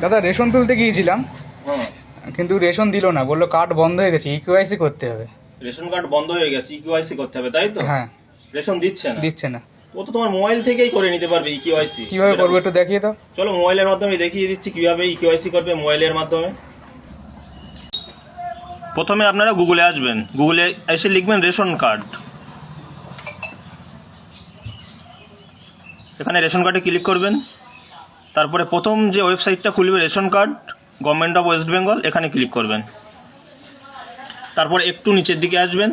দাদা রেশন তুলতে গিয়েছিলাম, হ্যাঁ, কিন্তু রেশন দিল না, বললো কার্ড বন্ধ হয়ে গেছে, ইকেওয়াইসি করতে হবে। রেশন কার্ড বন্ধ হয়ে গেছে, ইকিউআইসি করতে হবে, তাই তো? হ্যাঁ, রেশন দিচ্ছে না? দিচ্ছে না। ও তো তোমার মোবাইল থেকেই করে নিতে পারবে ইকিউআইসি। কিভাবে করবো একটু দেখিয়ে দাও। চলো মোবাইলের মাধ্যমে দেখিয়ে দিচ্ছি কিভাবে ইকিউআইসি করবে মোবাইলের মাধ্যমে। প্রথমে আপনারা গুগলে আসবেন, গুগলে এসে লিখবেন রেশন কার্ড। এখানে রেশন কার্ডে ক্লিক করবেন। তারপরে প্রথম যে ওয়েবসাইটটা খুলবে ration card government of West Bengal, এখানে ক্লিক করবেন। তারপর একটু নিচের দিকে আসবেন,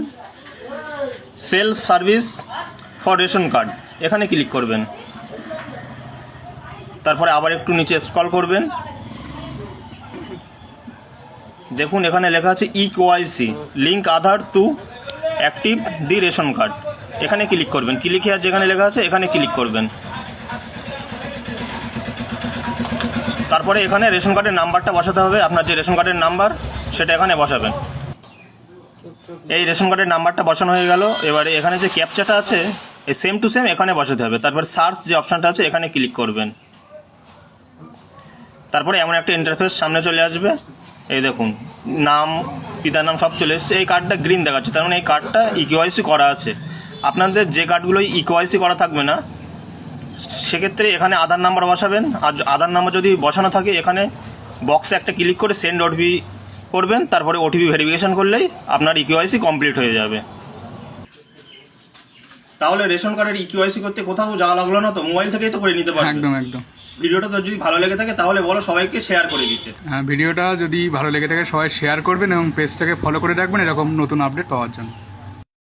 self service for ration card, এখানে ক্লিক করবেন। তারপরে আবার একটু নিচে স্ক্রল করবেন, দেখুন এখানে লেখা আছে eKYC link Aadhaar to active the ration card, এখানে ক্লিক করবেন। ক্লিক হেয়ার যেখানে লেখা আছে এখানে ক্লিক করবেন। তারপরে এখানে রেশন কার্ডের নাম্বারটা বসাতে হবে, আপনার যে রেশন কার্ডের নাম্বার সেটা এখানে বসাবেন। এই রেশন কার্ডের নাম্বারটা বসানো হয়ে গেল। এবারে এখানে যে ক্যাপচাটা আছে এই সেম টু সেম এখানে বসাতে হবে। তারপর সার্চ যে অপশানটা আছে এখানে ক্লিক করবেন। তারপরে এমন একটা ইন্টারফেস সামনে চলে আসবে, এই দেখুন নাম, পিতার নাম সব চলে এসছে। এই কার্ডটা গ্রিন দেখাচ্ছে, তার মানে এই কার্ডটা ইকেওয়াইসি করা আছে। আপনাদের যে কার্ডগুলোই ইকেওয়াইসি করা থাকবে না সেক্ষেত্রে এখানে আধার নাম্বার বসাবেন। আর আধার নাম্বার যদি বসানো থাকে এখানে বক্সে একটা ক্লিক করে সেন্ড ওটিপি করবেন। তারপরে ওটিপি ভেরিফিকেশন করলেই আপনার ইকেওয়াইসি কমপ্লিট হয়ে যাবে। তাহলে রেশন কার্ডের ইকেওয়াইসি করতে কোথাও যাওয়া লাগলো না, তো মোবাইল থেকেই তো করে নিতে পারবেন। একদম একদম। ভিডিওটা তো যদি ভালো লেগে থাকে তাহলে বলো সবাইকে শেয়ার করে দিতে। হ্যাঁ, ভিডিওটা যদি ভালো লেগে থাকে সবাই শেয়ার করবেন এবং পেজটাকে ফলো করে রাখবেন এরকম নতুন আপডেট পাওয়ার জন্য।